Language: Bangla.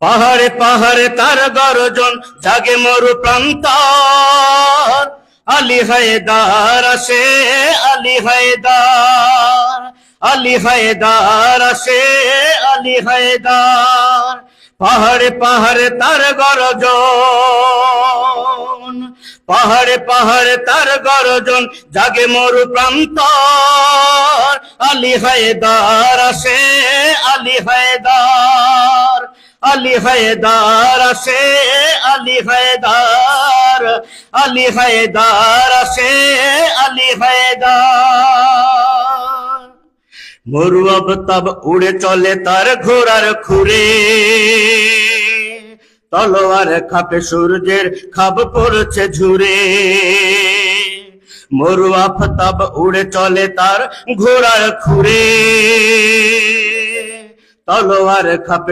পাহাড়ে পাহাড়ে তার গর্জন, জাগে মরু প্রান্তর। আলী হায়দার আসে, আলী হায়দার, আলী হায়দার আসে, আলী হায়দার। পাহাড়ে পাহাড়ে তার গর্জন, পাহাড়ে পাহাড়ে তার গর্জন, জাগে মরু প্রান্তর। আলী হায়দার আসে, আলী হায়দার, আলী হায়দার আসে, আলী হায়দার, আলী হায়দার আসে, আলী হায়দার। মরু আফতাব উড়ে চলে তার ঘোড়ার খুরে, তলোয়ার খাপে সূর্যের খাপ পড়ছে ঝুরে। মরু আফতাব উড়ে চলে তার ঘোড়ার খুরে, তলোয়ার খাপে